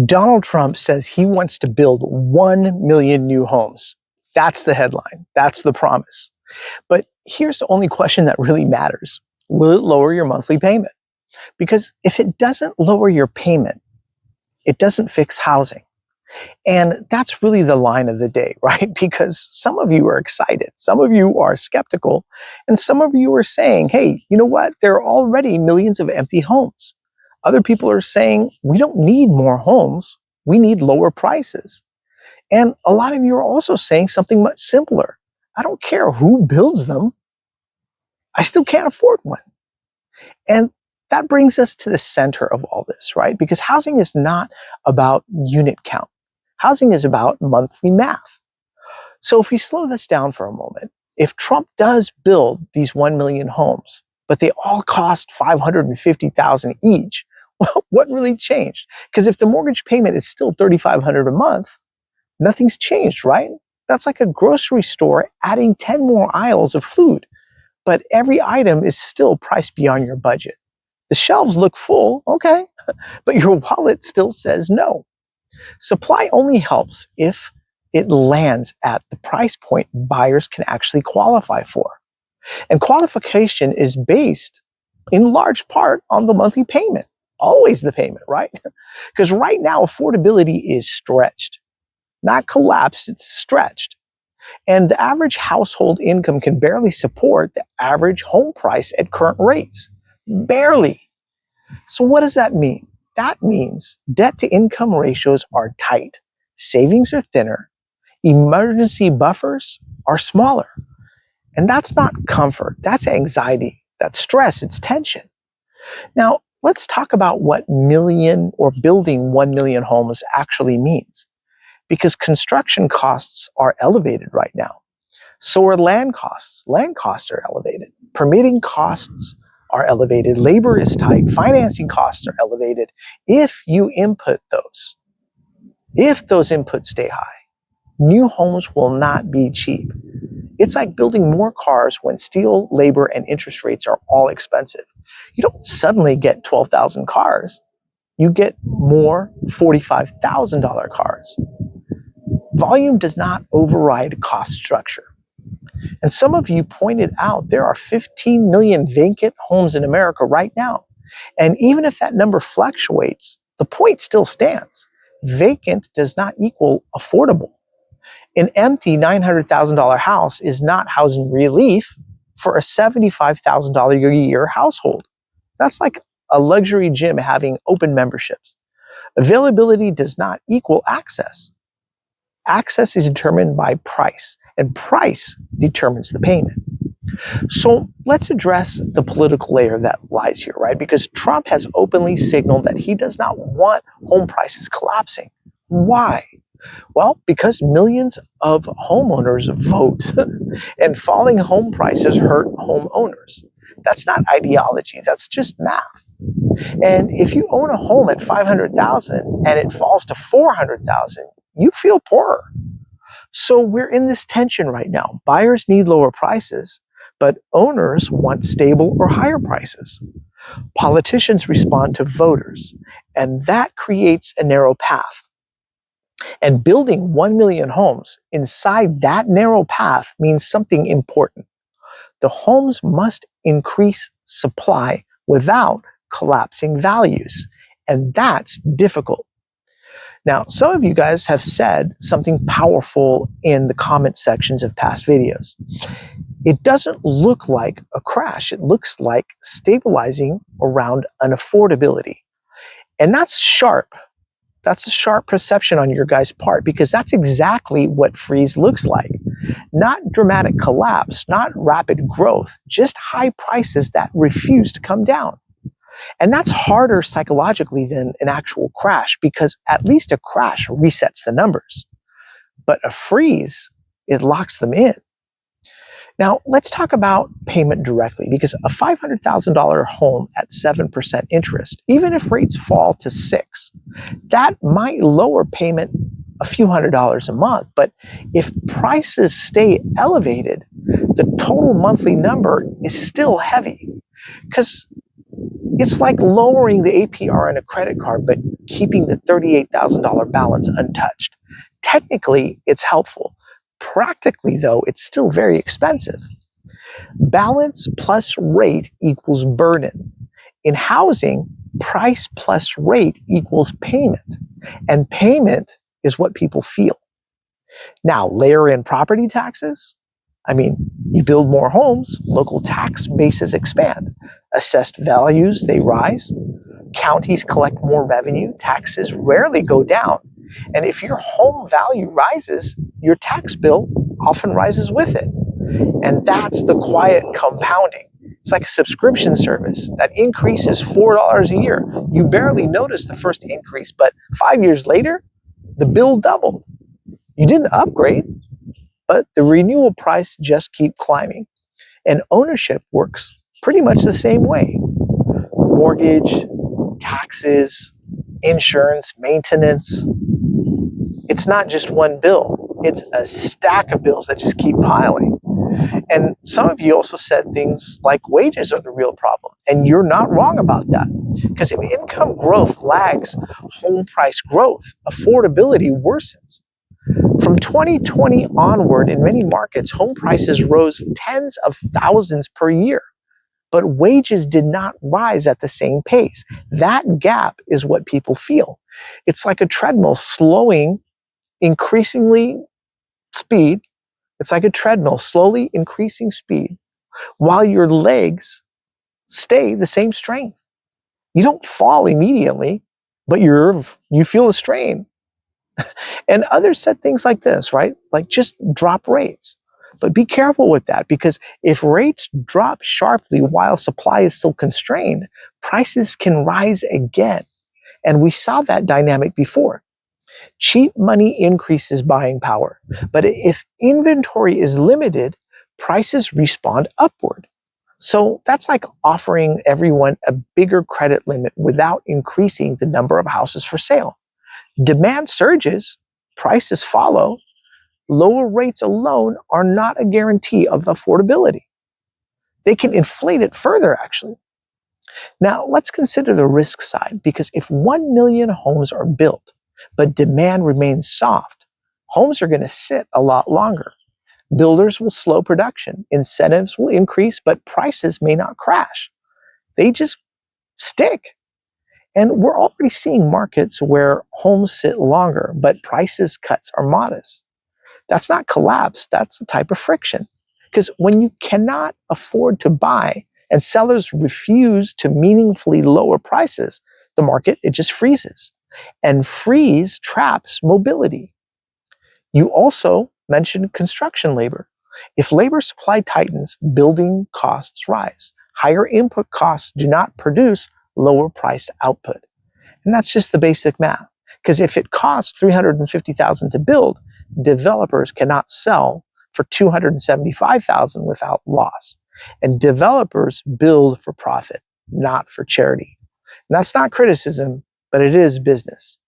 Donald Trump says he wants to build 1 million new homes. That's the headline. That's the promise. But here's the only question that really matters. Will it lower your monthly payment? Because if it doesn't lower your payment, it doesn't fix housing. And that's really the line of the day, right? Because some of you are excited, some of you are skeptical, and some of you are saying, hey, you know what? There are already millions of empty homes. Other people are saying, we don't need more homes, we need lower prices. And a lot of you are also saying something much simpler. I don't care who builds them, I still can't afford one. And that brings us to the center of all this, right? Because housing is not about unit count. Housing is about monthly math. So if we slow this down for a moment, if Trump does build these 1 million homes, but they all cost $550,000 each, well, what really changed? Because if the mortgage payment is still $3,500 a month, nothing's changed, right? That's like a grocery store adding 10 more aisles of food, but every item is still priced beyond your budget. The shelves look full, okay, but your wallet still says no. Supply only helps if it lands at the price point buyers can actually qualify for. And qualification is based in large part on the monthly payment, always the payment, right? Because right now, affordability is stretched, not collapsed, it's stretched. And the average household income can barely support the average home price at current rates. Barely. So what does that mean? That means debt to income ratios are tight, savings are thinner, emergency buffers are smaller. And that's not comfort, that's anxiety, that's stress, it's tension. Now, let's talk about what million or building 1 million homes actually means. Because construction costs are elevated right now. So are land costs. Land costs are elevated. Permitting costs are elevated. Labor is tight. Financing costs are elevated. If you input those, if those inputs stay high, new homes will not be cheap. It's like building more cars when steel, labor, and interest rates are all expensive. You don't suddenly get 12,000 cars. You get more $45,000 cars. Volume does not override cost structure. And some of you pointed out there are 15 million vacant homes in America right now. And even if that number fluctuates, the point still stands. Vacant does not equal affordable. An empty $900,000 house is not housing relief for a $75,000 a year household. That's like a luxury gym having open memberships. Availability does not equal access. Access is determined by price, and price determines the payment. So let's address the political layer that lies here, right? Because Trump has openly signaled that he does not want home prices collapsing. Why? Well, because millions of homeowners vote, and falling home prices hurt homeowners. That's not ideology, that's just math. And if you own a home at $500,000 and it falls to $400,000, you feel poorer. So we're in this tension right now. Buyers need lower prices, but owners want stable or higher prices. Politicians respond to voters, and that creates a narrow path. And building 1 million homes inside that narrow path means something important. The homes must increase supply without collapsing values, and that's difficult. Now, some of you guys have said something powerful in the comment sections of past videos. It doesn't look like a crash. It looks like stabilizing around an affordability. And that's sharp. That's a sharp perception on your guys' part, because that's exactly what freeze looks like. Not dramatic collapse, not rapid growth, just high prices that refuse to come down. And that's harder psychologically than an actual crash, because at least a crash resets the numbers. But a freeze, it locks them in. Now, let's talk about payment directly, because a $500,000 home at 7% interest, even if rates fall to 6%, that might lower payment a few $100s a month. But if prices stay elevated, the total monthly number is still heavy. Because It's like lowering the APR on a credit card, but keeping the $38,000 balance untouched. Technically, it's helpful. Practically, though, it's still very expensive. Balance plus rate equals burden. In housing, price plus rate equals payment, and payment is what people feel. Now, layer in property taxes. I mean, you build more homes, local tax bases expand. Assessed values, they rise. Counties collect more revenue, taxes rarely go down. And if your home value rises, your tax bill often rises with it. And that's the quiet compounding. It's like a subscription service that increases $4 a year. You barely notice the first increase, but 5 years later, the bill doubled. You didn't upgrade, but the renewal price just keeps climbing. And ownership works pretty much the same way. Mortgage, taxes, insurance, maintenance. It's not just one bill. It's a stack of bills that just keep piling. And some of you also said things like wages are the real problem. And you're not wrong about that. Because if income growth lags home price growth, affordability worsens. From 2020 onward, in many markets, home prices rose tens of thousands per year. But wages did not rise at the same pace. That gap is what people feel. It's like a treadmill slowly increasing speed. It's like a treadmill slowly increasing speed while your legs stay the same strength. You don't fall immediately, but you feel the strain. And others said things like this, right? Like just drop rates. But be careful with that, because if rates drop sharply while supply is still constrained, prices can rise again. And we saw that dynamic before. Cheap money increases buying power, but if inventory is limited, prices respond upward. So that's like offering everyone a bigger credit limit without increasing the number of houses for sale. Demand surges, prices follow. Lower rates alone are not a guarantee of affordability. They can inflate it further, actually. Now, let's consider the risk side, because if 1 million homes are built, but demand remains soft, homes are going to sit a lot longer. Builders will slow production, incentives will increase, but prices may not crash. They just stick. And we're already seeing markets where homes sit longer, but prices cuts are modest. That's not collapse, that's a type of friction. Because when you cannot afford to buy and sellers refuse to meaningfully lower prices, the market, it just freezes. And freeze traps mobility. You also mentioned construction labor. If labor supply tightens, building costs rise. Higher input costs do not produce lower priced output. And that's just the basic math. Because if it costs $350,000 to build, developers cannot sell for $275,000 without loss. And developers build for profit, not for charity. And that's not criticism, but it is business.